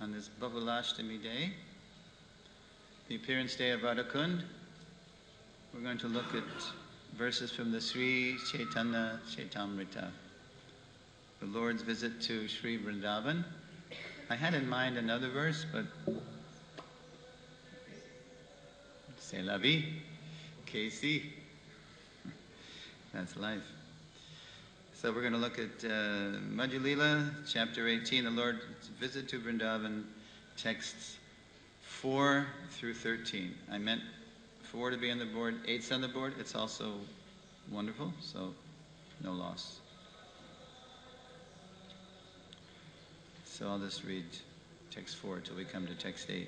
on this Bahulashtami day, the appearance day of Radhakund. We're going to look at verses from the Sri Chaitanya Chaitamrita, the Lord's visit to Sri Vrindavan. I had in mind another verse, but c'est la vie, Casey. That's life. So we're going to look at Madhya Lila, chapter 18, the Lord's visit to Vrindavan, texts 4 through 13. I meant 4 to be on the board, 8's on the board. It's also wonderful, so no loss. So I'll just read text 4 till we come to text 8.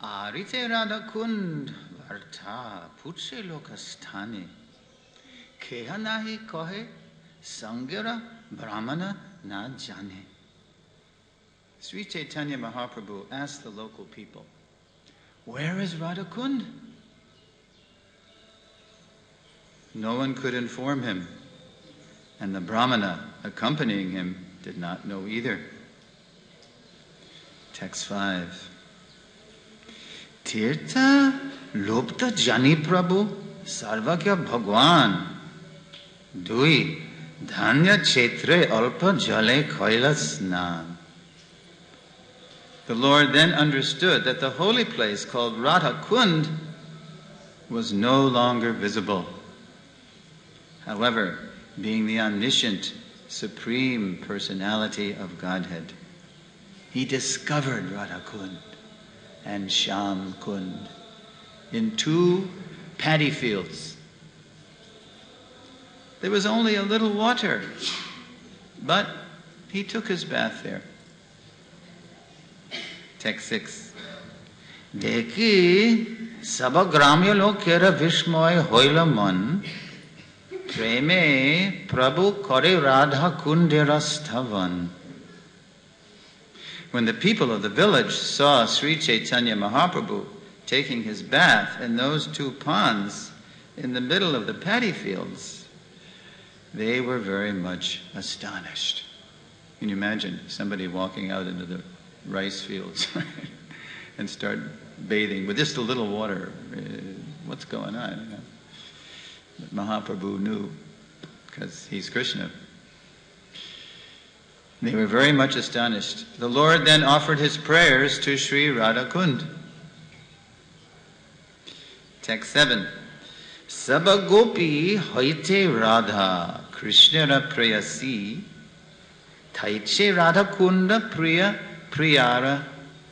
Arite Radhakund vartha putshe lokasthane keha nahi kahe sangyara brahmana na jane. Sri Chaitanya Mahaprabhu asked the local people, "Where is Radhakund?" No one could inform him, and the brahmana accompanying him did not know either. Text 5. Tirtha lopta jani prabhu sarvakya bhagwan dui dhanya chetre alpa jale khaila snan. The Lord then understood that the holy place called Radhakund was no longer visible. However, being the omniscient, supreme personality of Godhead, he discovered Radhakund and Shyam Kund in 2 paddy fields. There was only a little water, but he took his bath there. Text 6. Dekhi sabagramya lokera vishmoy hoila man preme prabhu kare radha kunderastavan. When the people of the village saw Sri Chaitanya Mahaprabhu taking his bath in those 2 ponds in the middle of the paddy fields, they were very much astonished. Can you imagine somebody walking out into the rice fields and start bathing with just a little water? What's going on? But Mahaprabhu knew, because he's Krishna. They were very much astonished. The Lord then offered his prayers to Sri Radhakund. Text 7. Saba gopi hoite radha krishnara prayasi thaiche radhakunda priya priyara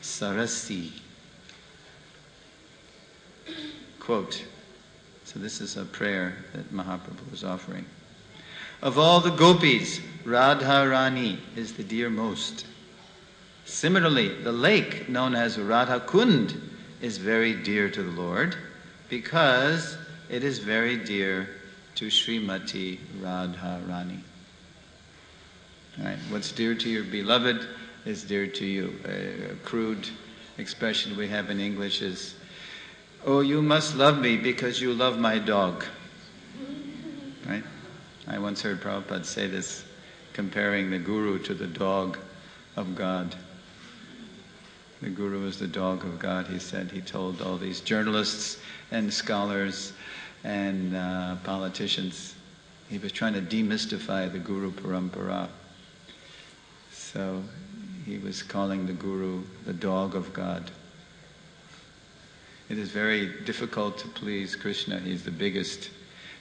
sarasi. Quote. So this is a prayer that Mahaprabhu was offering. Of all the gopis, Radharani is the dearmost. Similarly, the lake known as Radhakund is very dear to the Lord because it is very dear to Srimati Radharani. All right, what's dear to your beloved is dear to you. A crude expression we have in English is, "Oh, you must love me because you love my dog." Right? I once heard Prabhupada say this, comparing the guru to the dog of God. The guru is the dog of God, he said. He told all these journalists and scholars and politicians. He was trying to demystify the Guru Parampara. So he was calling the guru the dog of God. It is very difficult to please Krishna. He's the biggest.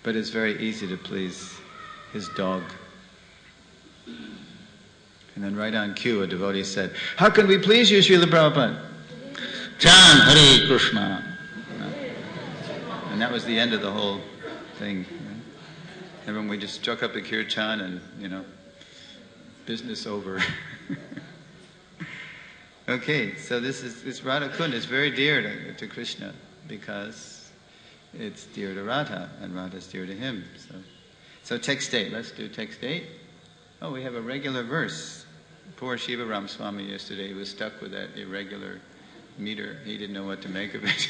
But it's very easy to please his dog. And then right on cue, a devotee said, "How can we please you, Srila Prabhupada?" "Chant Hare Krishna." And that was the end of the whole thing. And when we just struck up a kirtan and, business over. Okay, so this Radhakund is very dear to Krishna because it's dear to Radha and Radha is dear to him. So text 8, let's do text 8. Oh, we have a regular verse. Poor Shivaram Swami yesterday, he was stuck with that irregular meter. He didn't know what to make of it.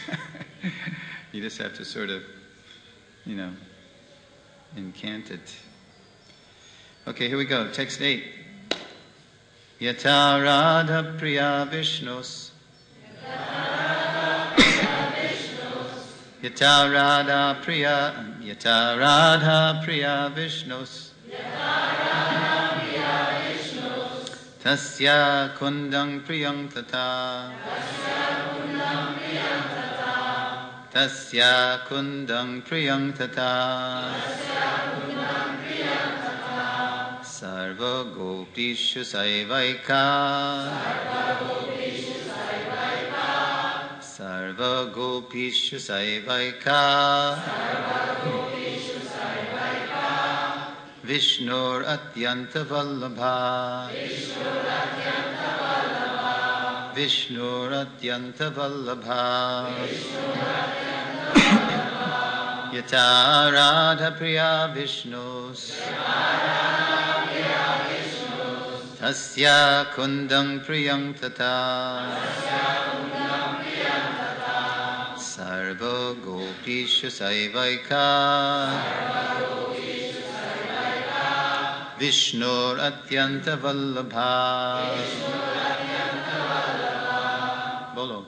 You just have to sort of, incant it. Okay, here we go. Text 8. Yata Radha Priya Vishnus. Yata Radha Priya Vishnus. Tasya Kundang Priyam Tata. Tasya Kundang Priyam Tata. Sarva Gopishu Saivaika. Sarva Gopishu Saivaika. Vishnur Atyanta Vallabha. Vishnur Atyanta Vallabha. Yata Radha Priya Vishnus. Tasya Kundang Priyam Tata. Sarva Gopishu Saivaika. Vishnur Atyanta Vallabha. Bolo.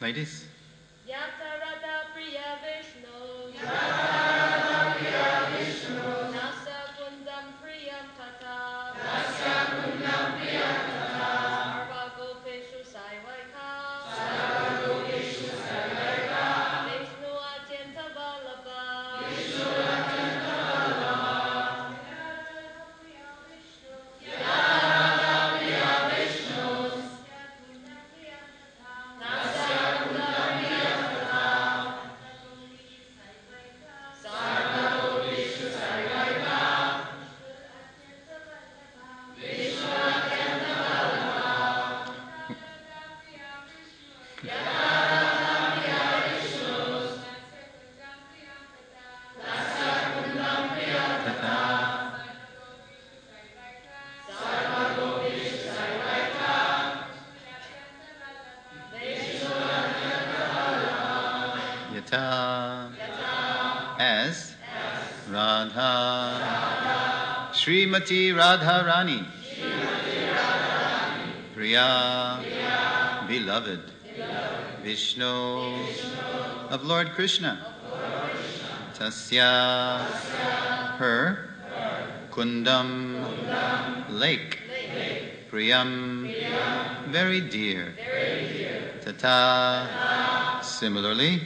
Ladies? Yata Radha Priya Vishnu. Nasa Kundam Priyam Tata. Sarva Gopeshu Saivaika. Vishnu Atyanta Vallabha. As Radha. Srimati Radharani. Priya. Beloved. Vishnu. Of Lord Krishna. Tasya. Her. Kundam. Lake. Priyam. Very dear. Tata. Similarly.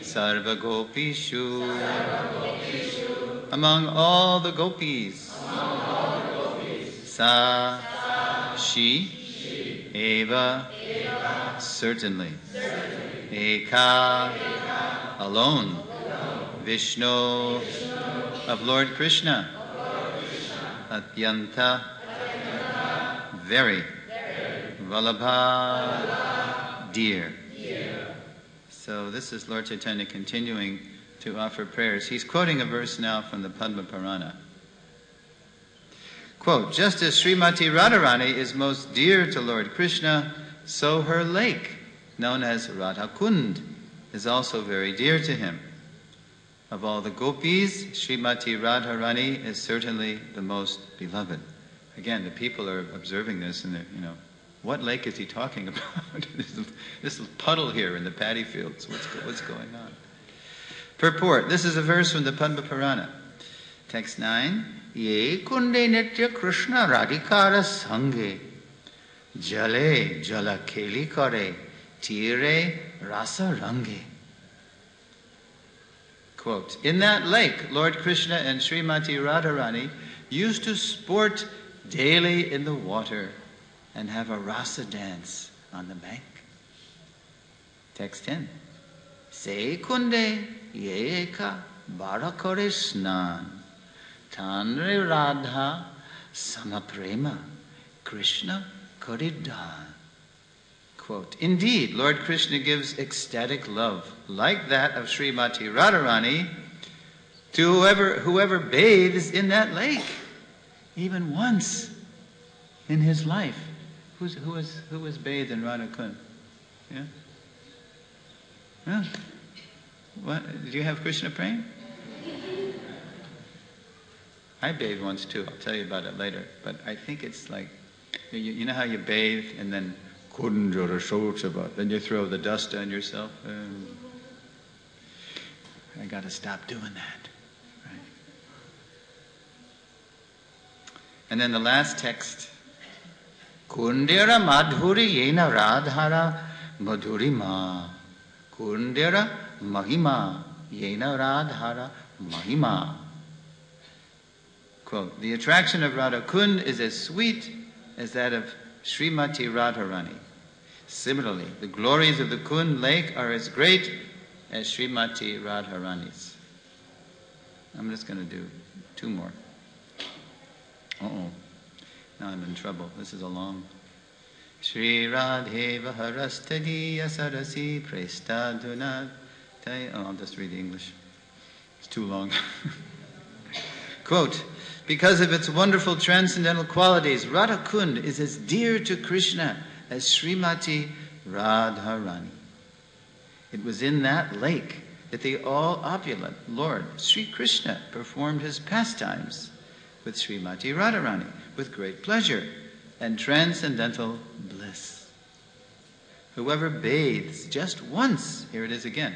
Sarva Gopishu. Among all the gopis. Sa. She. Eva. Certainly. Eka. Alone. Vishnu. Of Lord Krishna. Atyanta. Very. Vallabha. Dear. So this is Lord Chaitanya continuing to offer prayers. He's quoting a verse now from the Padma Purana. Quote, just as Srimati Radharani is most dear to Lord Krishna, so her lake, known as Radha Kund, is also very dear to him. Of all the gopis, Srimati Radharani is certainly the most beloved. Again, the people are observing this and they're, what lake is he talking about? this puddle here in the paddy fields. What's going on? Purport. This is a verse from the Padma Purana. Text 9. Ye kunde nitya Krishna radhikara sange jale jala kheli kare tire rasa range. Quote, in that lake, Lord Krishna and Srimati Radharani used to sport daily in the water and have a rasa dance on the bank. Text 10. Se kunde yeka barakore snan tanre radha samaprema Krishna koridan. Quote, indeed, Lord Krishna gives ecstatic love, like that of Srimati Radharani, to whoever bathes in that lake, even once in his life. Who was bathed in Radha Kund? Yeah? Yeah. What? Did you have Krishna praying? I bathed once too. I'll tell you about it later. But I think it's like, you know how you bathe and then then you throw the dust on yourself? I got to stop doing that. Right? And then the last text. Kundera madhuri yena radhara madhurima. Kundera mahima yena radhara mahima. Quote, the attraction of Radha Kund is as sweet as that of Srimati Radharani. Similarly, the glories of the Kund lake are as great as Srimati Radharani's. I'm just going to do 2 more. Uh-oh. Now I'm in trouble. This is a long. Shri Radheva harastadiya sarasi prestadunat. I'll just read the English. It's too long. Quote, because of its wonderful transcendental qualities, Radha Kund is as dear to Krishna as Srimati Radharani. It was in that lake that the all-opulent Lord Sri Krishna performed his pastimes with Srimati Radharani with great pleasure and transcendental bliss. Whoever bathes just once, here it is again,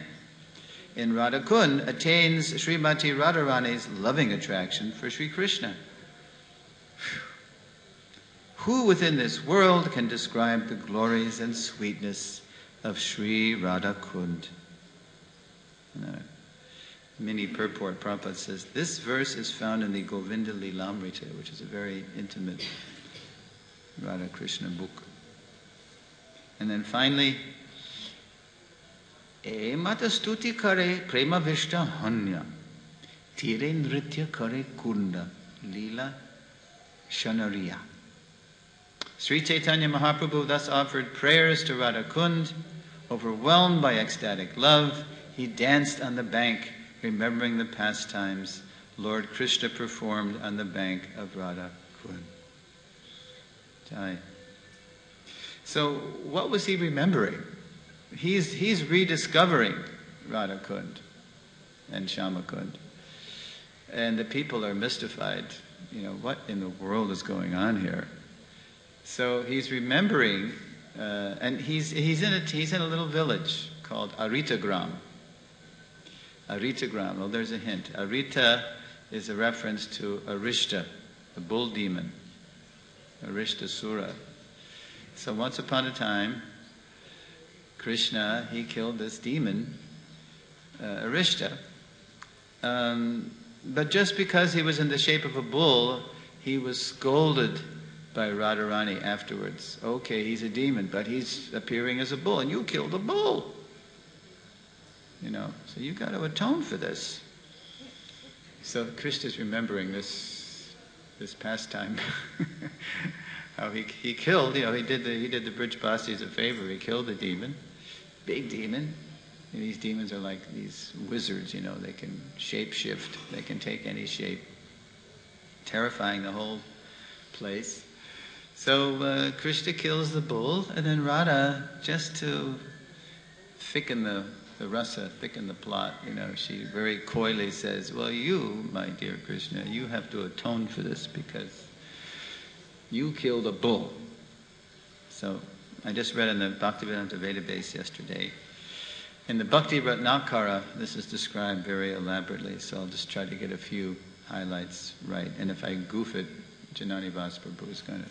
in Radha Kund attains Srimati Radharani's loving attraction for Sri Krishna. Who within this world can describe the glories and sweetness of Sri Radha Kund? Mini purport, Prabhupada says, this verse is found in the Govinda Lilamrita, which is a very intimate Radha Krishna book. And then finally, E mata stuti kare prema vishta hanya, tire nritya kare kunda, lila shanariya. Sri Chaitanya Mahaprabhu thus offered prayers to Radha Kund. Overwhelmed by ecstatic love, he danced on the bank, remembering the pastimes Lord Krishna performed on the bank of Radha Kund. Jai. So what was he remembering? He's rediscovering Radha Kund and Shama Kund. And the people are mystified. What in the world is going on here? So he's remembering, and he's in a little village called Aritagram. Aritagram. Well, there's a hint. Arita is a reference to Arishta, the bull demon, Arishta Sura. So once upon a time, Krishna, he killed this demon, Arishta. But just because he was in the shape of a bull, he was scolded by Radharani afterwards. Okay, he's a demon, but he's appearing as a bull, and you killed a bull. So you've got to atone for this. So Krishna's remembering this pastime. How he killed, he did the Brijbasis a favor. He killed the demon, big demon. And these demons are like these wizards, they can shape shift, they can take any shape, terrifying the whole place. So Krishna kills the bull, and then Radha, just to thicken the rasa, thicken the plot, she very coyly says, well, you, my dear Krishna, you have to atone for this because you killed a bull. So I just read in the Bhaktivedanta Vedabase yesterday. In the Bhakti Ratnakara, this is described very elaborately, so I'll just try to get a few highlights right. And if I goof it, Janani Vasprabhu is going to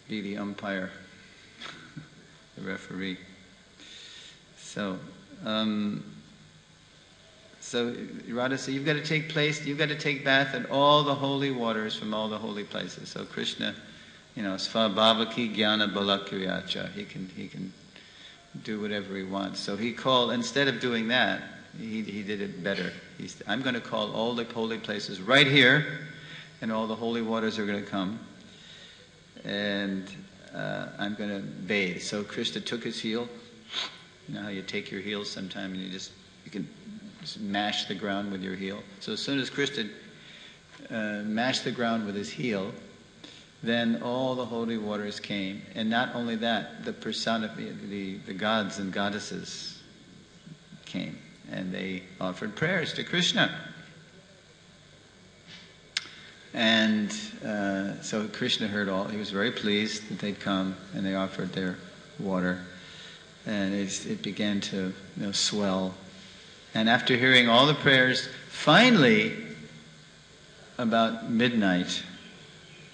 be the umpire, the referee. So So Radha said, you've got to take bath in all the holy waters from all the holy places. So Krishna, svabhavaki jnana balakriyacha. He can do whatever he wants. So he called, instead of doing that, he did it better. He said, I'm going to call all the holy places right here, and all the holy waters are going to come, and I'm going to bathe. So Krishna took his heel. You know how you take your heel sometime and you can just mash the ground with your heel. So as soon as Krishna mashed the ground with his heel, then all the holy waters came. And not only that, the gods and goddesses came, and they offered prayers to Krishna. And so Krishna heard all. He was very pleased that they'd come, and they offered their water. And it began to swell. And after hearing all the prayers, finally, about midnight,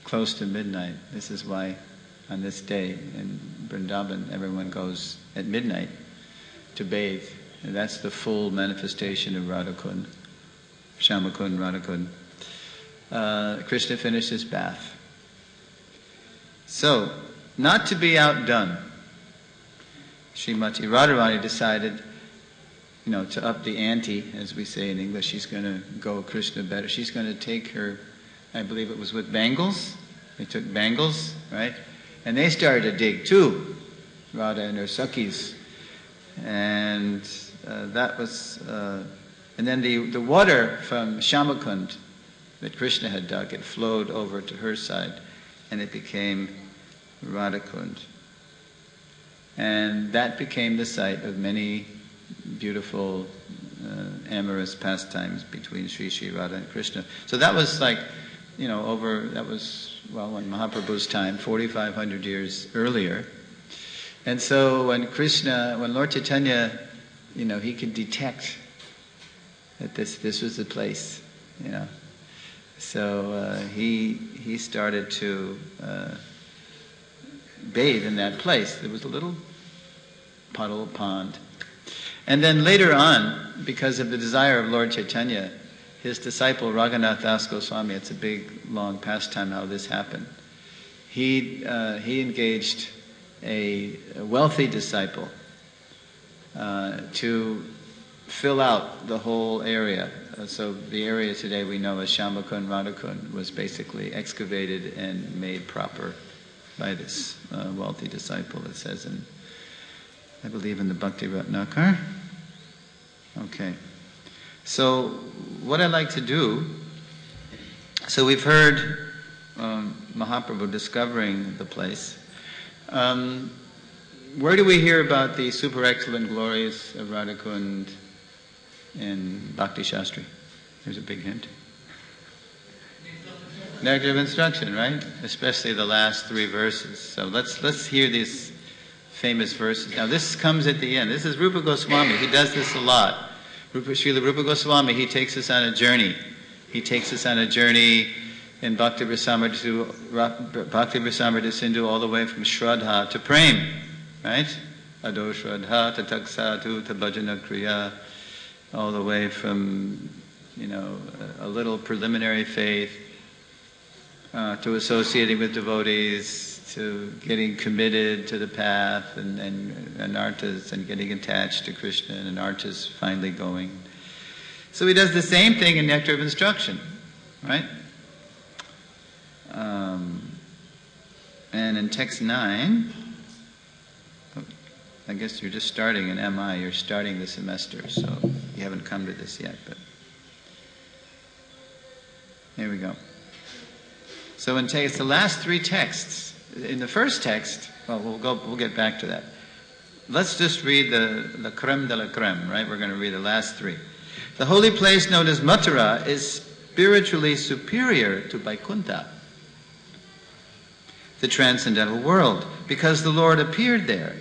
close to midnight, this is why on this day in Vrindavan everyone goes at midnight to bathe. And that's the full manifestation of Radhakund, Shyamakund, Radhakund. Krishna finished his bath. So, not to be outdone, Srimati Radharani decided, to up the ante, as we say in English. She's going to go Krishna better. She's going to take her, I believe it was with bangles. They took bangles, right? And they started to dig too, Radha and her Sakhis. And that was, and then the water from Shyamakund that Krishna had dug, it flowed over to her side, and it became Radhakund. And that became the site of many beautiful amorous pastimes between Sri Radha and Krishna. So that was like, when Mahaprabhu's time, 4,500 years earlier. And so when Lord Chaitanya, he could detect that this was the place, So he started to bathe in that place. There was a little puddle pond. And then later on, because of the desire of Lord Chaitanya, his disciple Raghunath Das Goswami, it's a big, long pastime how this happened. He engaged a wealthy disciple to fill out the whole area. So the area today we know as Shyamakund, Radhakund was basically excavated and made proper by this wealthy disciple, it says I believe in the Bhakti Ratnakar. Okay. So what I'd like to do, so we've heard Mahaprabhu discovering the place. Where do we hear about the super excellent glories of Radhakund in Bhakti Shastri? Here's a big hint. Nectar of instruction, right? Especially the last 3 verses. So let's hear these famous verses. Now this comes at the end. This is Rupa Goswami. He does this a lot. Srila Rupa Goswami, he takes us on a journey. He takes us on a journey in Bhakti Rasamrita Sindhu all the way from Shraddha to Prem, right? Ado Shraddha to Taksatu to Bhajana Kriya, all the way from, a little preliminary faith to associating with devotees, to getting committed to the path and anarthas and getting attached to Krishna and anarthas finally going. So he does the same thing in Nectar of Instruction, right? And in text 9, I guess you're just starting in MI, you're starting the semester, so you haven't come to this yet, but here we go. So it's the last 3 texts. In the first text, we'll get back to that. Let's just read the creme de la creme, right? We're going to read the last 3. The holy place known as Mathura is spiritually superior to Vaikuntha, the transcendental world, because the Lord appeared there.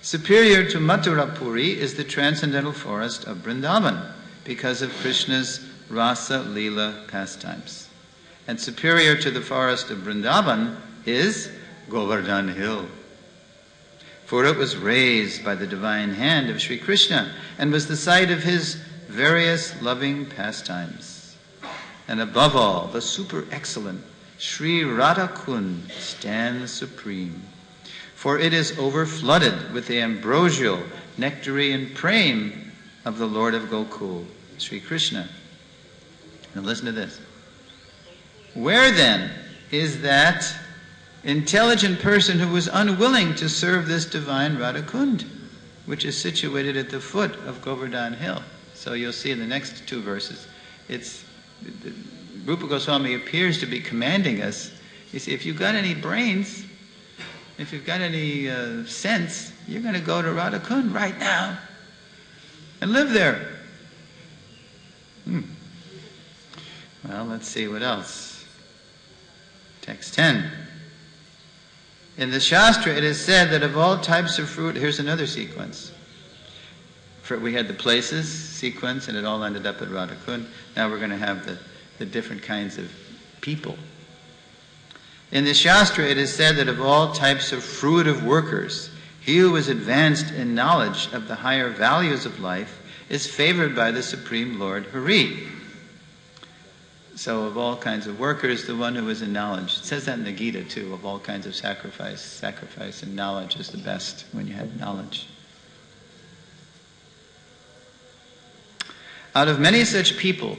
Superior to Mathura Puri is the transcendental forest of Vrindavan, because of Krishna's Rasa Leela pastimes. And superior to the forest of Vrindavan is Govardhan Hill, for it was raised by the divine hand of Sri Krishna and was the site of his various loving pastimes. And above all, the super excellent Sri Radha Kund stands supreme, for it is overflooded with the ambrosial, nectarian prem of the Lord of Gokul, Sri Krishna. Now listen to this. Where then is that intelligent person who was unwilling to serve this divine Radha Kund, which is situated at the foot of Govardhan Hill? So you'll see in the next two verses, Rupa Goswami appears to be commanding us. You see, if you've got any brains, if you've got any sense, you're going to go to Radha Kund right now and live there. Well, let's see what else. Text 10. In the Shastra, it is said that of all types of fruit, here's another sequence. We had the places sequence, and it all ended up at Radha Kund. Now we're going to have the different kinds of people. In the Shastra, it is said that of all types of fruitive workers, he who is advanced in knowledge of the higher values of life is favored by the Supreme Lord Hari. So of all kinds of workers, the one who is in knowledge. It says that in the Gita too, of all kinds of sacrifice. Sacrifice and knowledge is the best when you have knowledge. Out of many such people,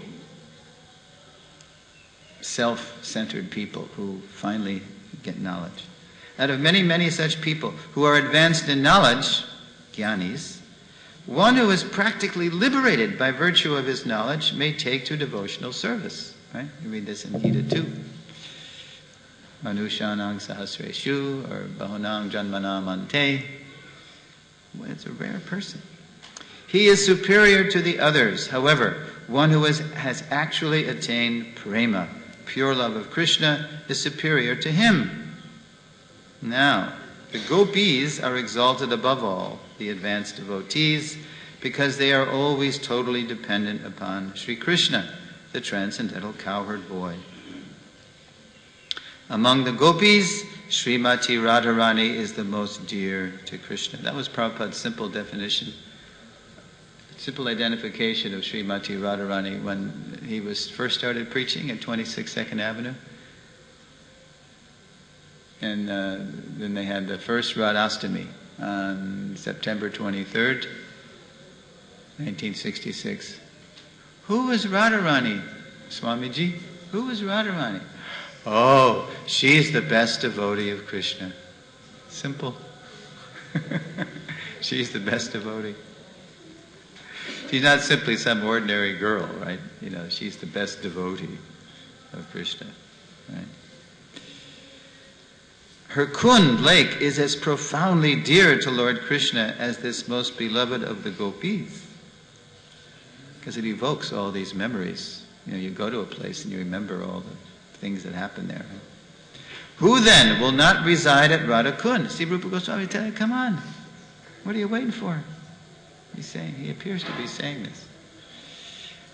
self-centered people who finally get knowledge, out of many, many such people who are advanced in knowledge, jnanis, one who is practically liberated by virtue of his knowledge may take to devotional service. Right? You read this in Gita too. Manushanang sahasreshu, or bahunang janmanam ante. Well, it's a rare person. He is superior to the others. However, one who has actually attained prema, pure love of Krishna, is superior to him. Now, the gopis are exalted above all the advanced devotees because they are always totally dependent upon Sri Krishna, the transcendental cowherd boy. Among the gopis, Srimati Radharani is the most dear to Krishna. That was Prabhupada's simple definition, simple identification of Srimati Radharani when he was first started preaching at 26 2nd Avenue. And then they had the first Radhastami on September 23rd, 1966. Who is Radharani, Swamiji? Who is Radharani? Oh, she's the best devotee of Krishna. Simple. She's the best devotee. She's not simply some ordinary girl, right? You know, she's the best devotee of Krishna, right? Her Kund lake is as profoundly dear to Lord Krishna as this most beloved of the gopis, because it evokes all these memories. You know, you go to a place and you remember all the things that happened there. Right? Who then will not reside at Radha Kund? See, Rupa Goswami tell you, come on. What are you waiting for? He's saying, he appears to be saying this.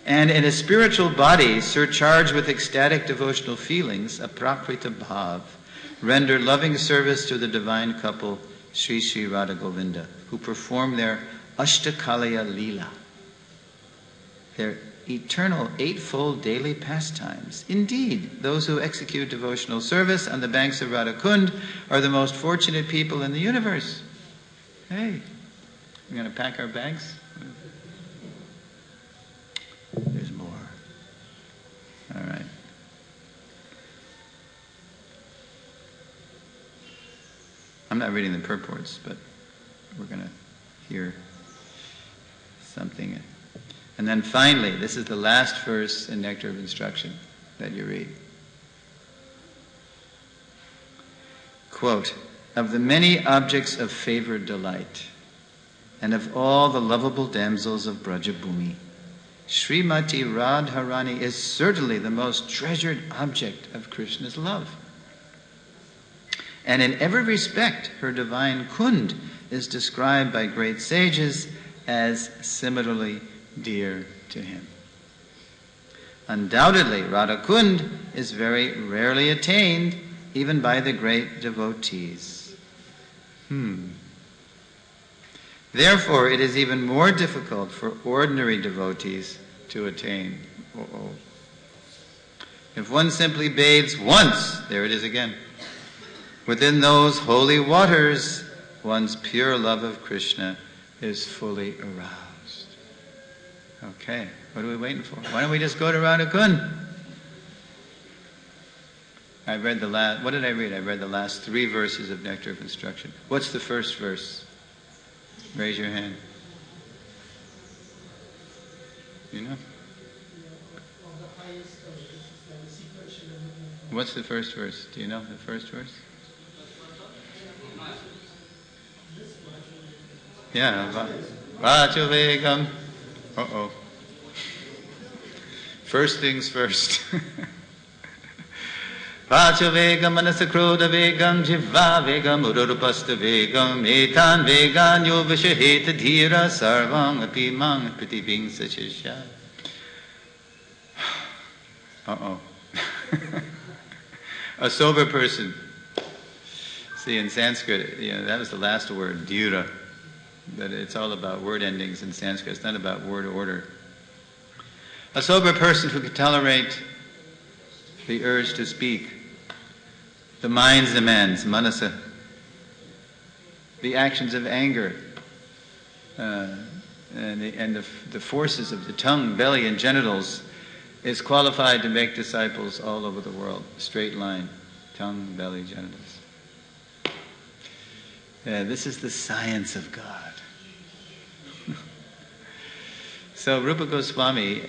And in a spiritual body surcharged with ecstatic devotional feelings, a prakrita bhav, render loving service to the divine couple, Sri Sri Radha Govinda, who perform their Ashtakalaya Leela, their eternal eightfold daily pastimes. Indeed, those who execute devotional service on the banks of Radha Kund are the most fortunate people in the universe. Hey, we're going to pack our bags? There's more. All right. I'm not reading the purports, but we're going to hear something. And then finally, this is the last verse in Nectar of Instruction that you read. Quote, of the many objects of favored delight, and of all the lovable damsels of Brajabhumi, Srimati Radharani is certainly the most treasured object of Krishna's love. And in every respect, her divine Kund is described by great sages as similarly dear to him. Undoubtedly, Radha Kund is very rarely attained even by the great devotees. Therefore, it is even more difficult for ordinary devotees to attain. If one simply bathes once, there it is again, within those holy waters, one's pure love of Krishna is fully aroused. Okay, what are we waiting for? Why don't we just go to Radha Kund? I read the last, what did I read? I read the last 3 verses of Nectar of Instruction. What's the first verse? Raise your hand. You know? What's the first verse? Do you know the first verse? Yeah. Vachuvegam. Uh-oh. First things first. Vachuvegam manasakroda vegam jiva vegam ururupasta vegam etan vegan yovashaheta dhira sarvang api mang prativing sachisha. Uh-oh. A sober person. See, in Sanskrit, that was the last word, dhira. But it's all about word endings in Sanskrit. It's not about word order. A sober person who can tolerate the urge to speak, the mind's demands, manasa, the actions of anger, and the forces of the tongue, belly, and genitals, is qualified to make disciples all over the world. Straight line, tongue, belly, genitals. This is the science of God. So Rupa Goswami,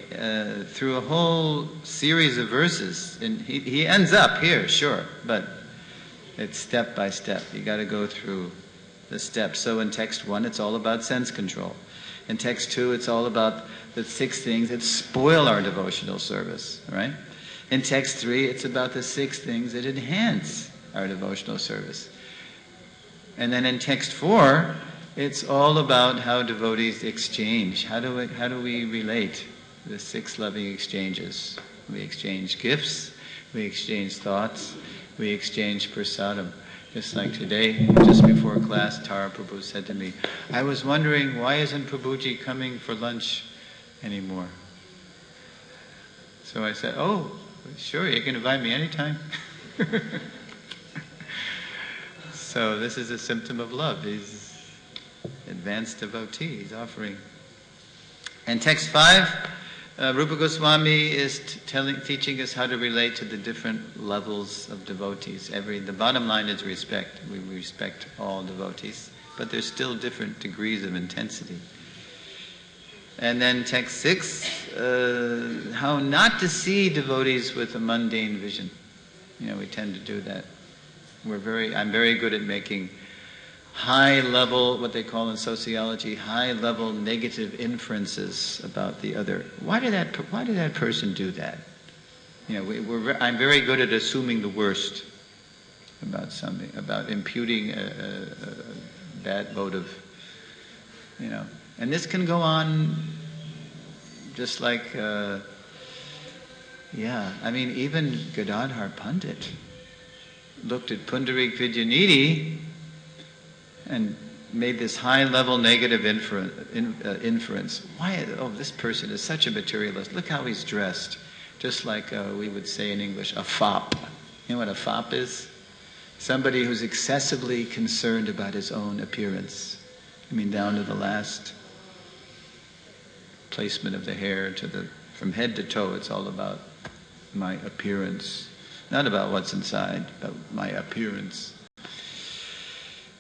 through a whole series of verses, and he ends up here, sure, but it's step by step. You got to go through the steps. So in text 1, it's all about sense control. In text 2, it's all about the 6 things that spoil our devotional service, right? In text 3, it's about the 6 things that enhance our devotional service. And then in text 4, it's all about how devotees exchange. How do we relate? The 6 loving exchanges. We exchange gifts, we exchange thoughts, we exchange prasadam. Just like today, just before class, Tara Prabhu said to me, I was wondering, why isn't Prabhuji coming for lunch anymore? So I said, oh, sure, you can invite me anytime. So this is a symptom of love. He's advanced devotee, he's offering. And text 5, Rupa Goswami is teaching us how to relate to the different levels of devotees. The bottom line is respect. We respect all devotees, but there's still different degrees of intensity. And then text 6, how not to see devotees with a mundane vision. We tend to do that. I'm very good at making high-level, what they call in sociology, high-level negative inferences about the other. Why did that person do that? I'm very good at assuming the worst about something, about imputing a bad motive. And this can go on just like, even Gadadhar Pandit looked at Pundarik Vidyanidhi and made this high-level negative inference. Why? Oh, this person is such a materialist. Look how he's dressed. Just like we would say in English, a fop. You know what a fop is? Somebody who's excessively concerned about his own appearance. Down to the last placement of the hair, from head to toe, it's all about my appearance. Not about what's inside, but my appearance.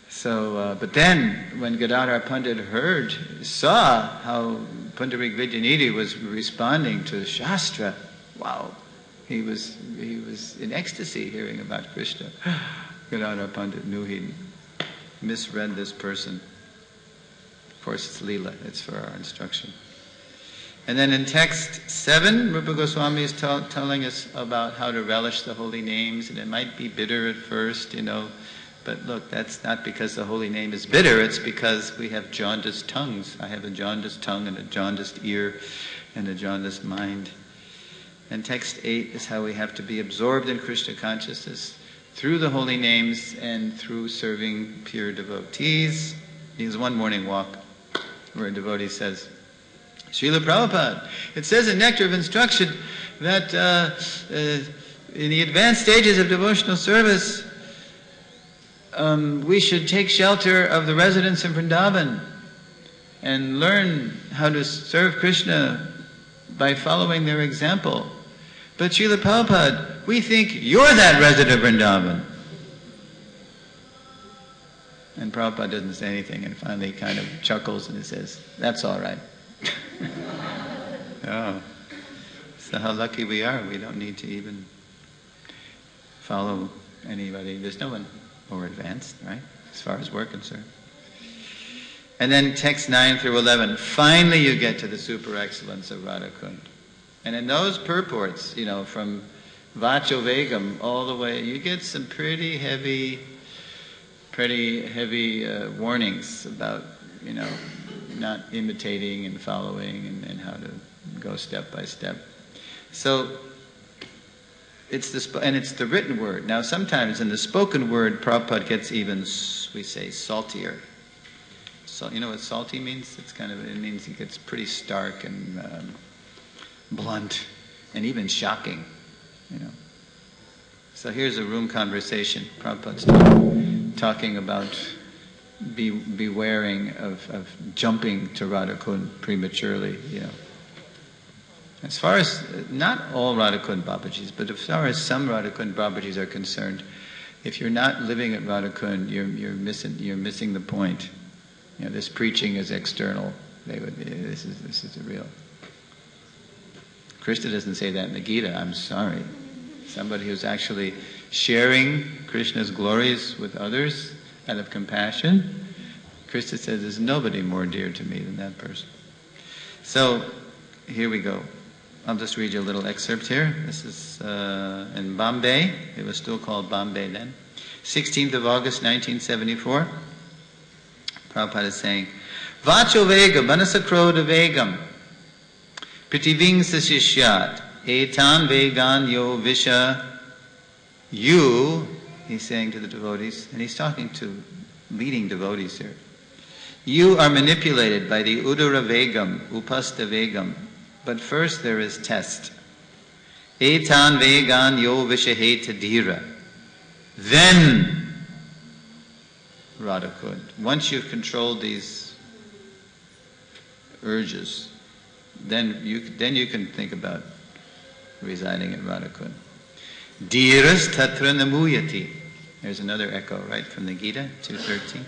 So, but then, when Gadadhar Pandit saw how Pundarik Vidyanidhi was responding to Shastra, wow, he was in ecstasy hearing about Krishna. Gadadhar Pandit knew he misread this person. Of course, it's Leela, it's for our instruction. And then in text 7, Rupa Goswami is telling us about how to relish the holy names, and it might be bitter at first, but look, that's not because the holy name is bitter, it's because we have jaundiced tongues. I have a jaundiced tongue and a jaundiced ear and a jaundiced mind. And text 8 is how we have to be absorbed in Krishna consciousness through the holy names and through serving pure devotees. He has one morning walk. where a devotee says, Srila Prabhupada, it says in Nectar of Instruction that in the advanced stages of devotional service, we should take shelter of the residents in Vrindavan and learn how to serve Krishna by following their example. But Srila Prabhupada, we think you're that resident of Vrindavan. And Prabhupada doesn't say anything, and finally he kind of chuckles and he says, that's all right. Oh, so how lucky we are. We don't need to even follow anybody. There's no one more advanced, right? As far as we're concerned. And then text 9 through 11. Finally you get to the super excellence of Radhakund. And in those purports, from Vacho Vegam all the way, you get some pretty heavy warnings about, not imitating and following and how to go step by step. So it's the written word. Now sometimes in the spoken word, Prabhupada gets even, we say, saltier. So you know what salty means? It means he gets pretty stark and blunt and even shocking. So here's a room conversation. Prabhupada's talking about bewaring of jumping to Radhakund prematurely, As far as, not all Radhakund Babajis, but as far as some Radhakund Babajis are concerned, if you're not living at Radhakund, you're missing the point. This preaching is external. This is a real. Krishna doesn't say that in the Gita, I'm sorry. Somebody who's actually sharing Krishna's glories with others out of compassion, Krishna says there's nobody more dear to me than that person. So, here we go. I'll just read you a little excerpt here. This is in Bombay. It was still called Bombay then. 16th of August, 1974. Prabhupada is saying, Vacho Vega, Manasakroda Vegam, Pritivingsa Shishyat, Etan Vegan Yo Visha. You, he's saying to the devotees, and he's talking to leading devotees here. You are manipulated by the Udara Vegam, Upasta Vegam. But first there is test. Etan Vegan Yo Vishaheta Dhira. Then Radhakund. Once you've controlled these urges, then you can think about residing in Radhakund. Dhiras Tatra Namuyati. There's another echo, right, from the Gita, 2:13.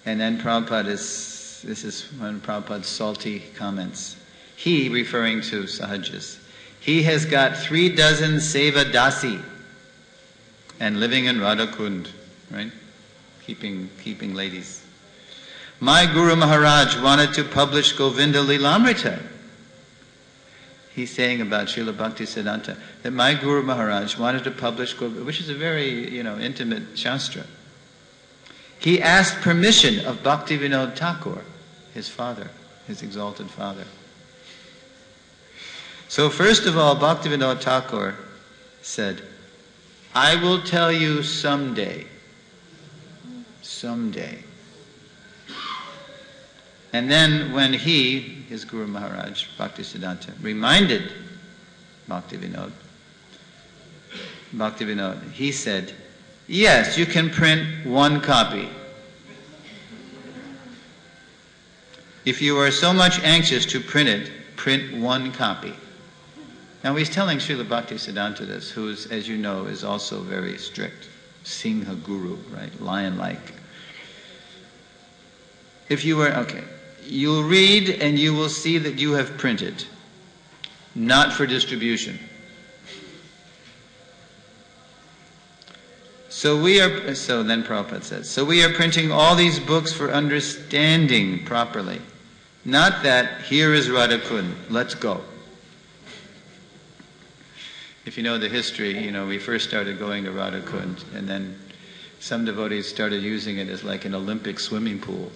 And then this is one of Prabhupada's salty comments. He, referring to Sahajas, he has got 36 Seva Dasi and living in Radhakund, right? Keeping ladies. My Guru Maharaj wanted to publish Govinda Lilamrita. He's saying about Srila Bhaktisiddhanta that my Guru Maharaj wanted to publish Govinda, which is a very, intimate shastra. He asked permission of Bhaktivinoda Thakur, his father, his exalted father. So first of all, Bhaktivinoda Thakur said, I will tell you someday. Someday. And then when his Guru Maharaj, Bhaktisiddhanta, reminded Bhaktivinoda, he said, yes, you can print one copy. If you are so much anxious to print it, print one copy. Now he's telling Srila Bhaktisiddhanta this, who is, as you know, is also very strict. Singha Guru, right? Lion-like. If you were, you'll read and you will see that you have printed, not for distribution. So then Prabhupada says, so we are printing all these books for understanding properly. Not that, here is Radhakund, let's go. If you know the history, we first started going to Radhakund, and then some devotees started using it as like an Olympic swimming pool.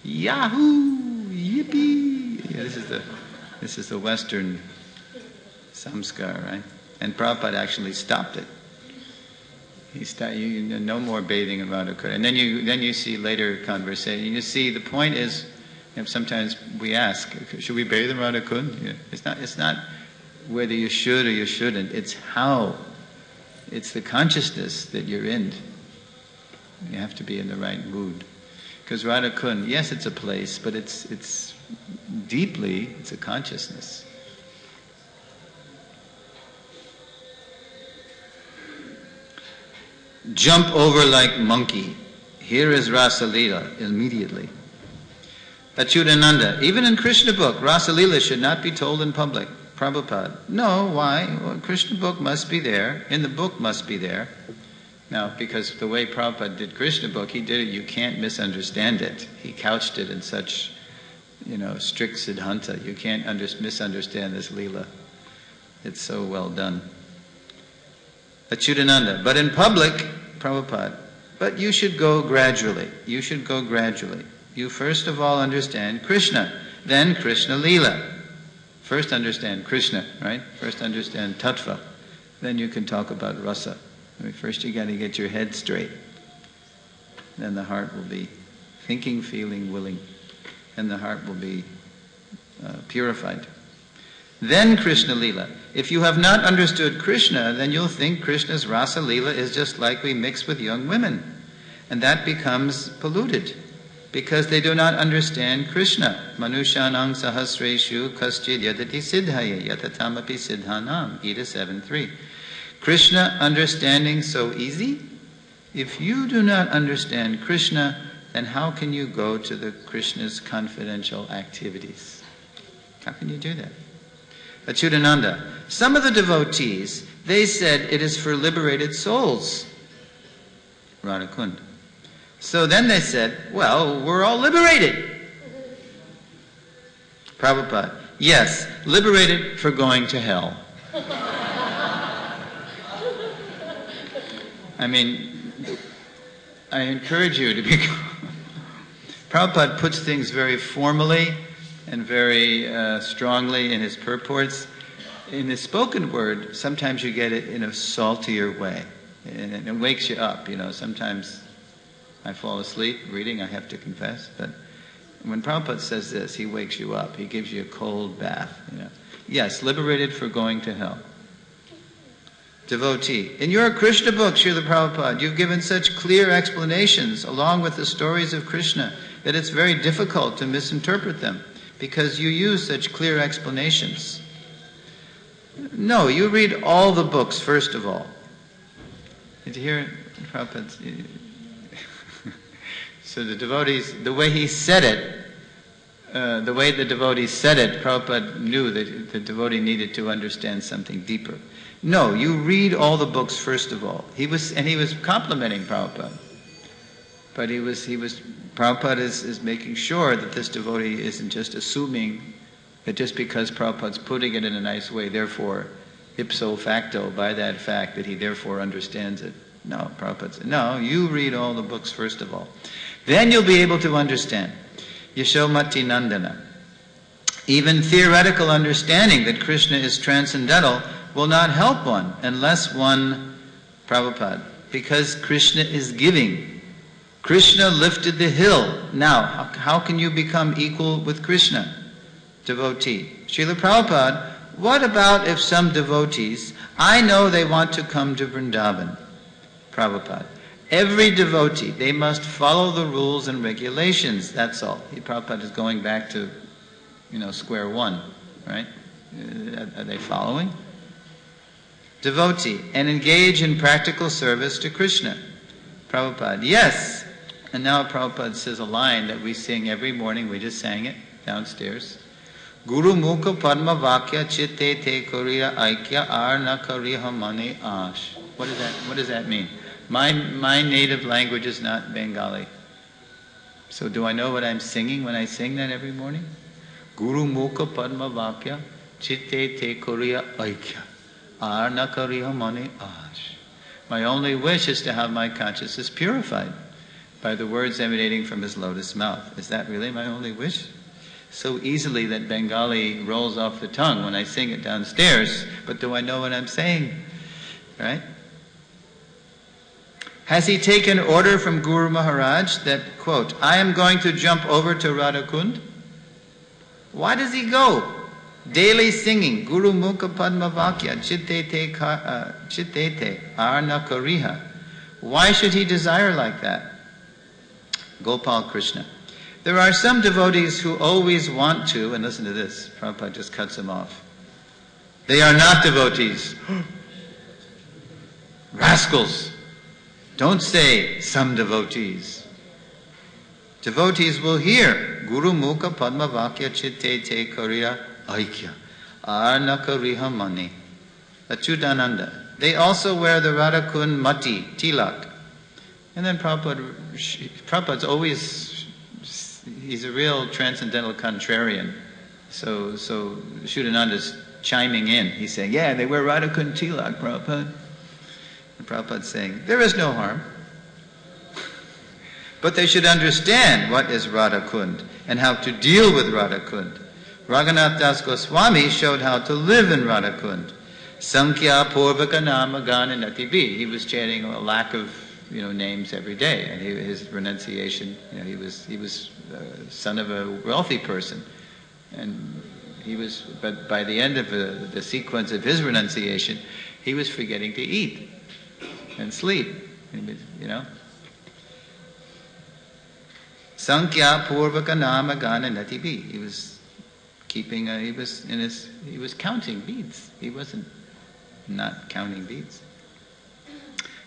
Yahoo! Yippee! Yeah, this is the Western samskar, right? And Prabhupada actually stopped it. No more bathing in Radha Kund. And then you see later conversation. You see, the point is, sometimes we ask, should we bathe in Radha Kund? Yeah. It's not whether you should or you shouldn't. It's how. It's the consciousness that you're in. You have to be in the right mood. Because Radha Kund, yes, it's a place, but it's deeply, it's a consciousness. Jump over like monkey. Here is Rasa Leela immediately. Achyutananda, even in Krishna book, Rasa Leela should not be told in public. Prabhupada, no, why? Well, Krishna book must be there. In the book must be there. Now, because the way Prabhupada did Krishna book, he did it, you can't misunderstand it. He couched it in such, strict siddhanta. You can't misunderstand this Leela. It's so well done. Achyutananda. But in public, Prabhupada, but you should go gradually. You should go gradually. You first of all understand Krishna, then Krishna Leela. First understand Krishna, right? First understand Tattva. Then you can talk about rasa. First you got to get your head straight. Then the heart will be thinking, feeling, willing. And the heart will be purified. Then Krishna Leela. If you have not understood Krishna, then you'll think Krishna's Rasa Leela is just like we mix with young women. And that becomes polluted, because they do not understand Krishna. Manushanang sahasreshu kaschid yadati siddhaya yatatamapi siddhanam. Gita 7.3. Krishna understanding so easy? If you do not understand Krishna, then how can you go to the Krishna's confidential activities? How can you do that? Achyutananda. Some of the devotees, they said it is for liberated souls. Radha Kund. So then they said, well, we're all liberated. Prabhupada. Yes, liberated for going to hell. I mean, I encourage you to become... Prabhupada puts things very formally and very strongly in his purports. In the spoken word, sometimes you get it in a saltier way. And it wakes you up, Sometimes I fall asleep reading, I have to confess. But when Prabhupada says this, he wakes you up. He gives you a cold bath, Yes, liberated for going to hell. Devotee. In your Krishna book, Srila Prabhupada, you've given such clear explanations along with the stories of Krishna that it's very difficult to misinterpret them because you use such clear explanations. No, you read all the books first of all. Did you hear Prabhupada's... So the devotees, the way he said it, the way the devotees said it, Prabhupada knew that the devotee needed to understand something deeper. No, you read all the books first of all. He was complimenting Prabhupada. But Prabhupada is making sure that this devotee isn't just assuming that just because Prabhupada's putting it in a nice way, therefore, ipso facto, by that fact, that he therefore understands it. No, Prabhupada said, no, you read all the books first of all. Then you'll be able to understand. Yashomati Nandana. Even theoretical understanding that Krishna is transcendental will not help one unless one, Prabhupada, because Krishna is giving. Krishna lifted the hill. Now, how can you become equal with Krishna? Devotee. Srila Prabhupada, what about if some devotees, I know they want to come to Vrindavan. Prabhupada. Every devotee, they must follow the rules and regulations, that's all. Prabhupada is going back to, square one, right? Are they following? Devotee, and engage in practical service to Krishna. Prabhupada, yes. And now Prabhupada says a line that we sing every morning, we just sang it downstairs. Guru mukha padma vakya chitte te koriya aikya arna kariha mane ash. What does that mean? My native language is not Bengali. So do I know what I'm singing when I sing that every morning? Guru mukha padma vakya chitte te koriya aikya arna kariha mane ash. My only wish is to have my consciousness purified by the words emanating from his lotus mouth. Is that really my only wish? So easily that Bengali rolls off the tongue when I sing it downstairs, but do I know what I'm saying? Right? Has he taken order from Guru Maharaj that, quote, I am going to jump over to Radhakund? Why does he go? Daily singing, Guru Mukha Padma Vakya, Chittete Arna Kariha. Why should he desire like that? Gopal Krishna. There are some devotees who always want to, and listen to this, Prabhupada just cuts them off. They are not devotees. Rascals. Don't say some devotees. Devotees will hear Guru Mukha Padma Vakya Chittete Kariya Aikya Arna Kariha Mani Achudananda. They also wear the Radhakund Mati, Tilak. And then Prabhupada's always, he's a real transcendental contrarian. So Shuddhananda's chiming in. He's saying, yeah, they wear Radhakund Tilak, Prabhupada. And Prabhupada's saying, there is no harm. But they should understand what is Radhakund and how to deal with Radhakund. Raghunath Das Goswami showed how to live in Radhakund. Sankhya Purvaka Nama Gana Natibi. He was chanting a lack of names every day, and his renunciation. He was son of a wealthy person, and But by the end of the sequence of his renunciation, he was forgetting to eat and sleep. Sankhya Purvaka Nama Gana Natibi. He was keeping. He was counting beads. He wasn't not counting beads.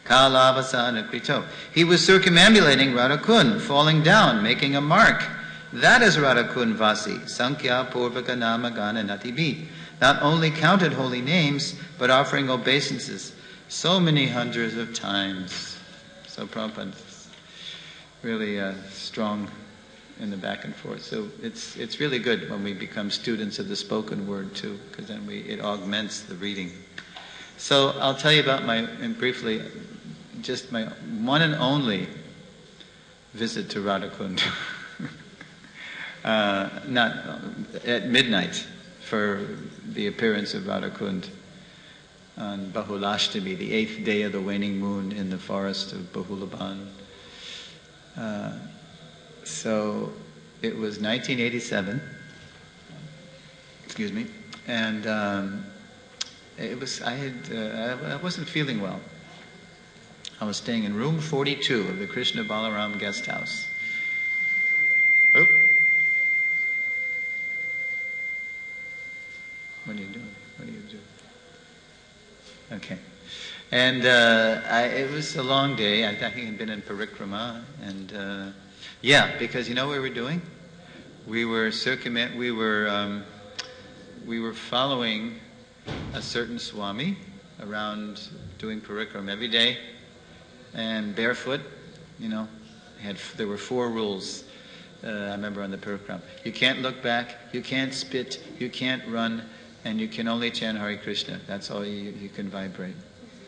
Kalavasana Krito. He was circumambulating Radhakund, falling down, making a mark. That is Radhakund Vasi. Sankhya Purvaka Nama Gana Natibi. Not only counted holy names, but offering obeisances so many hundreds of times. So Prabhupada's really strong in the back and forth. So it's really good when we become students of the spoken word too, because then it augments the reading. So I'll tell you about briefly, just my one and only visit to Radhakund. Not at midnight for the appearance of Radhakund on Bahulashtami, the 8th day of the waning moon in the forest of Bahulaban. So it was 1987. Excuse me, and it was. I wasn't feeling well. I was staying in room 42 of the Krishna Balaram guest house. Oop. What are you doing? What are you doing? Okay. And it was a long day. I think I'd been in parikrama, and because you know what we were doing? We were following a certain Swami around doing parikrama every day, and barefoot. There were 4 rules. I remember on the parikrama: you can't look back, you can't spit, you can't run, and you can only chant Hare Krishna. That's all you can vibrate.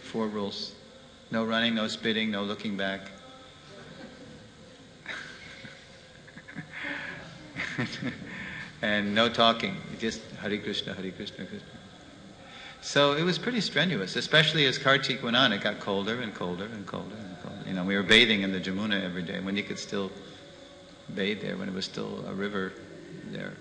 4 rules. No running, no spitting, no looking back. And no talking. Just Hare Krishna, Hare Krishna, Krishna. So it was pretty strenuous, especially as Kartik went on. It got colder and colder and colder and colder. We were bathing in the Jamuna every day when you could still bathe there, when it was still a river there.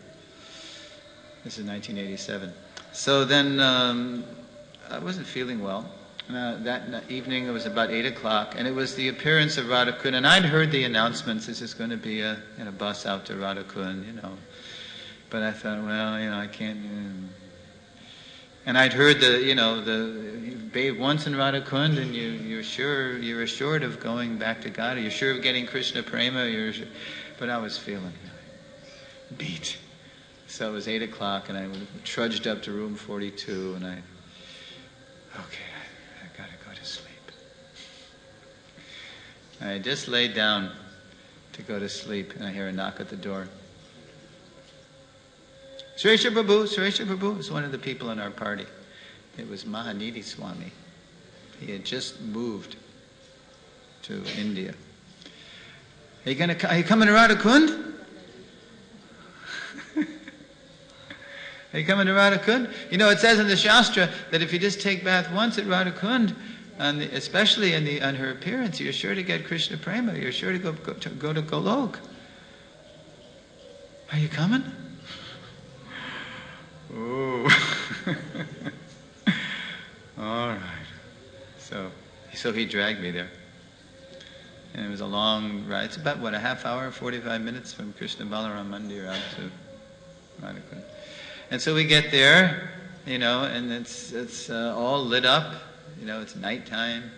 This is 1987. So then I wasn't feeling well. That evening it was about 8 o'clock, and it was the appearance of Radhakund. And I'd heard the announcements, this is going to be a bus out to Radhakund, But I thought, well, I can't. And I'd heard you bathe once in Radhakund, and you're assured of going back to God. You're sure of getting Krishna Prema. But I was feeling beat. So it was 8 o'clock, and I trudged up to room 42, and I gotta go to sleep. I just laid down to go to sleep, and I hear a knock at the door. Suresvar Prabhu was one of the people in our party. It was Mahanidhi Swami. He had just moved to India. Are you coming to Radhakund? Are you coming to Radhakund? It says in the Shastra that if you just take bath once at Radhakund, especially on her appearance, you're sure to get Krishna prema. You're sure to go to Golok. Are you coming? Oh. All right. So he dragged me there. And it was a long ride. It's about, a half hour, 45 minutes from Krishna Balaram Mandir out to Radhakund. And so we get there, and it's all lit up. It's nighttime.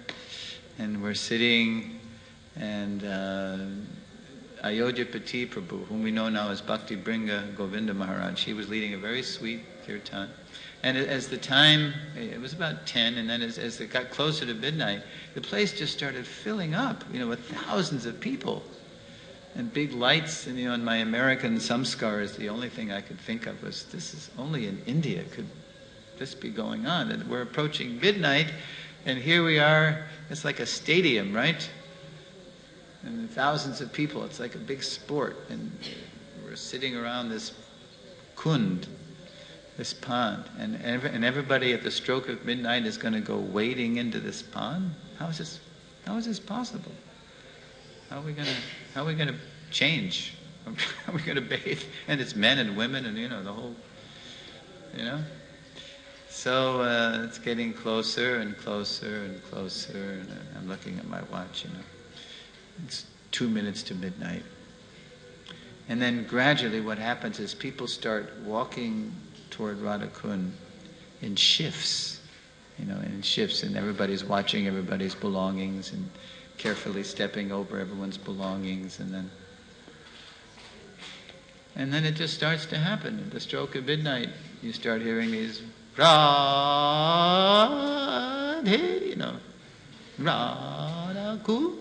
And we're sitting, and Ayodhyapati Prabhu, whom we know now as Bhakti Bringa Govinda Maharaj, he was leading a very sweet kirtan. And as the time, it was about 10, and then as it got closer to midnight, the place just started filling up, with thousands of people. And big lights, and in my American samskars, the only thing I could think of was, this is only in India could this be going on. And we're approaching midnight, and here we are, it's like a stadium, right? And thousands of people, it's like a big sport. And we're sitting around this kund, this pond, and everybody at the stroke of midnight is going to go wading into this pond? How is this possible? How are we going to change? How are we going to bathe? And it's men and women and the whole, So it's getting closer and closer and closer, and I'm looking at my watch, It's 2 minutes to midnight. And then gradually what happens is people start walking toward Radhakund in shifts, and everybody's watching everybody's belongings and carefully stepping over everyone's belongings, and then it just starts to happen. At the stroke of midnight, you start hearing these Radhe, Radhakund.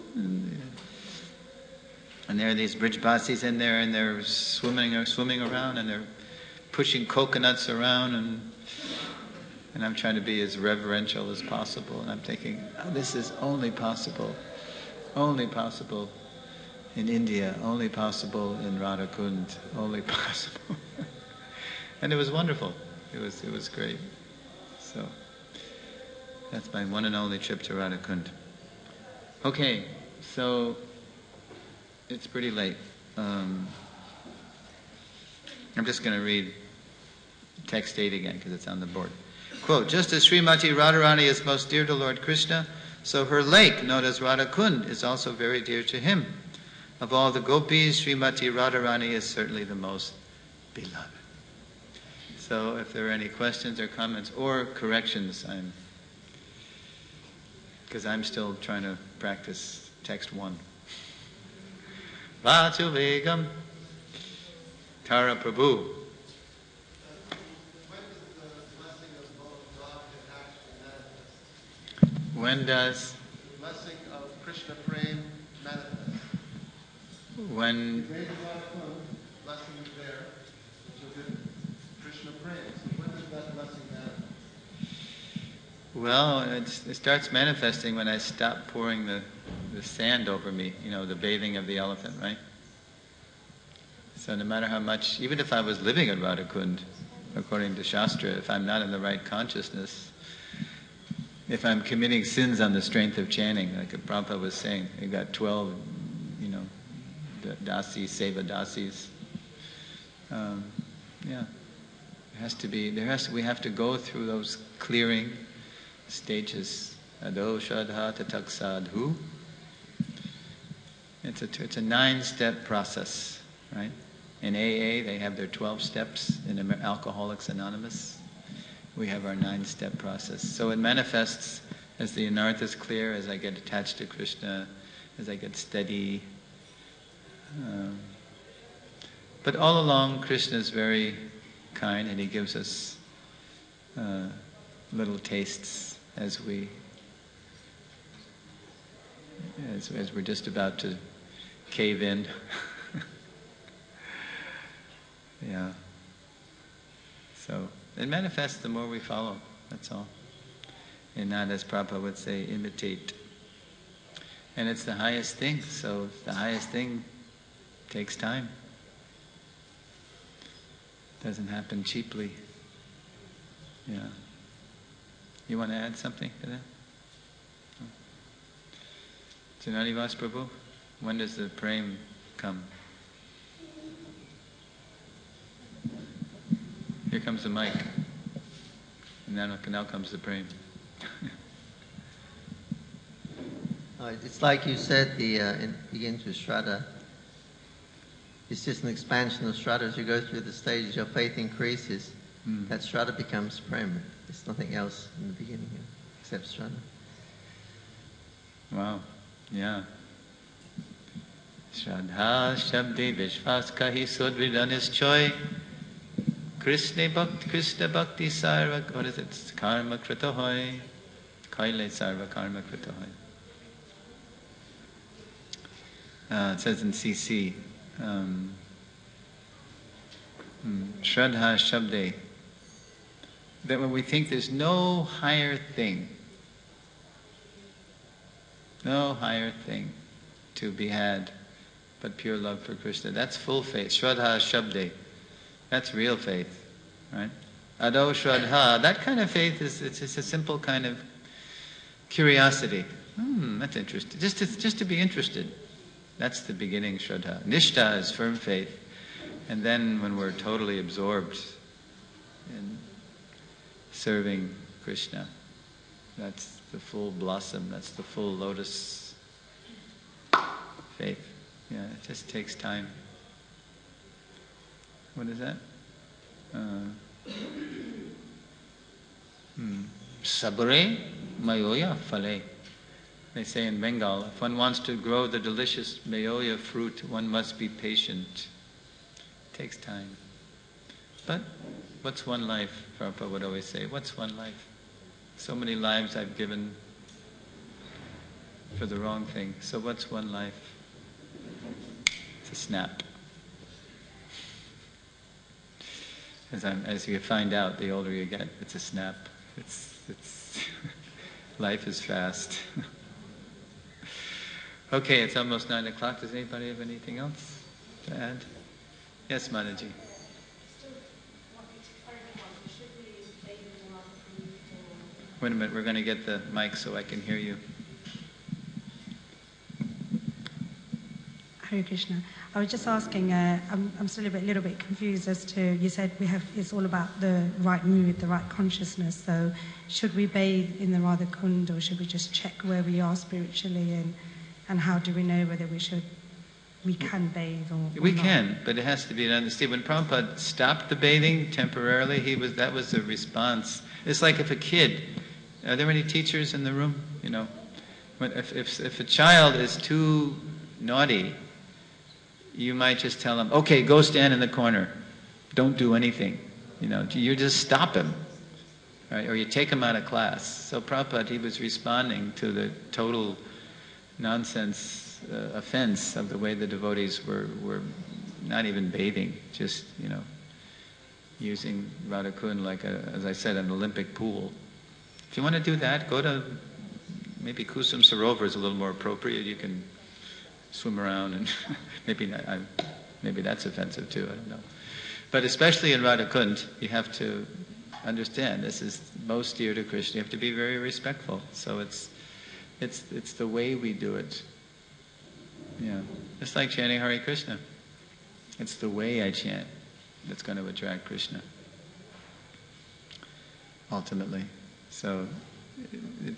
And there are these Brijbasis in there, and they're swimming around, and they're pushing coconuts around, and I'm trying to be as reverential as possible. And I'm thinking, this is only possible in India, only possible in Radhakund, only possible. And it was wonderful. It was great. So that's my one and only trip to Radhakund. Okay, so it's pretty late. I'm just going to read text 8 again because it's on the board. Quote, just as Srimati Radharani is most dear to Lord Krishna, so her lake, known as Radhakund, is also very dear to him. Of all the gopis, Srimati Radharani is certainly the most beloved. So if there are any questions or comments or corrections, because I'm still trying to practice text 1. Vachu Vegam Tara Prabhu. When does the blessing of Krishna Prem manifest? When blessing is there, which will give Krishna Prem. So when does that blessing manifest? Well, it starts manifesting when I stop pouring the sand over me, the bathing of the elephant, right? So no matter how much, even if I was living at Radhakund, according to Shastra, if I'm not in the right consciousness, if I'm committing sins on the strength of chanting, like Prabhupada was saying, you got 12, dasis, seva dasis. We have to go through those clearing stages. Ado shadha tatak sadhu. It's a 9-step process, right? In AA, they have their 12 steps. In Alcoholics Anonymous, we have our 9-step process. So it manifests as the anartha is clear, as I get attached to Krishna, as I get steady. But all along, Krishna is very kind, and he gives us little tastes as we're just about to cave in. Yeah. So it manifests the more we follow, that's all. And not, as Prabhupada would say, imitate. And it's the highest thing, so the highest thing takes time. Doesn't happen cheaply. Yeah. You want to add something to that? Janadivas Prabhu, when does the prem come? Here comes the mic. And now comes the prem. It's like you said, it begins with Shraddha. It's just an expansion of Shraddha. As you go through the stages, your faith increases. That Shraddha becomes prem. There's nothing else in the beginning except Shraddha. Wow. Yeah. Shraddha Shabdi Vishwas Kahi Sodvidanis Choi Krishna Bhakti Sarva, what is it? Karma Krita Hoy. Kaile Sarva Karma Krita Hoy. It says in CC, Shraddha Shabde, that when we think there's no higher thing to be had but pure love for Krishna, that's full faith. Shraddha Shabde, that's real faith, right? Ado Shraddha, that kind of faith it's a simple kind of curiosity. That's interesting. Just to be interested. That's the beginning, Shraddha. Nishta is firm faith. And then when we're totally absorbed in serving Krishna, that's the full blossom, that's the full lotus faith. Yeah, it just takes time. What is that? Sabare mayoya phale. They say in Bengal, if one wants to grow the delicious mayoya fruit, one must be patient. It takes time. But what's one life? Prabhupada would always say, what's one life? So many lives I've given for the wrong thing. So what's one life? It's a snap. As you find out, the older you get, it's a snap. It's life is fast. Okay, it's almost 9 o'clock. Does anybody have anything else to add? Yes, Manaji. Wait a minute, we're going to get the mic so I can hear you. Hare Krishna. I was just asking, I'm still a little bit confused as to, you said it's all about the right mood, the right consciousness. So should we bathe in the Radha Kund, or should we just check where we are spiritually, and how do we know whether we can bathe or We not? can, but it has to be understood. When Prabhupada stopped the bathing temporarily, that was a response. It's like if a kid, are there any teachers in the room? You know, if a child is too naughty, you might just tell him, okay, go stand in the corner. Don't do anything. You know, you just stop him. Right? Or you take him out of class. So Prabhupada, he was responding to the total nonsense offense of the way the devotees were not even bathing, just, using Radha Kund like, as I said, an Olympic pool. If you want to do that, go to maybe Kusum Sarovar is a little more appropriate. You can swim around, and maybe that's offensive too, I don't know. But especially in Radha Kund, you have to understand this is most dear to Krishna. You have to be very respectful. So it's the way we do it. Yeah, it's like chanting Hare Krishna. It's the way I chant that's going to attract Krishna, ultimately. So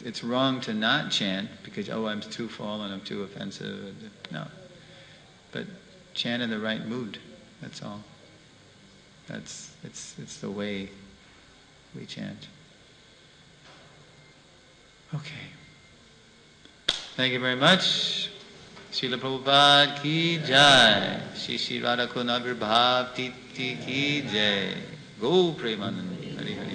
it's wrong to not chant because, I'm too fallen, I'm too offensive. No. But chant in the right mood, that's all. It's the way we chant. Okay. Thank you very much. Srila Prabhupada ki jai. Shri Radha Kund Avirbhav Titi ki jai. Go Premanandi. Hari Hari.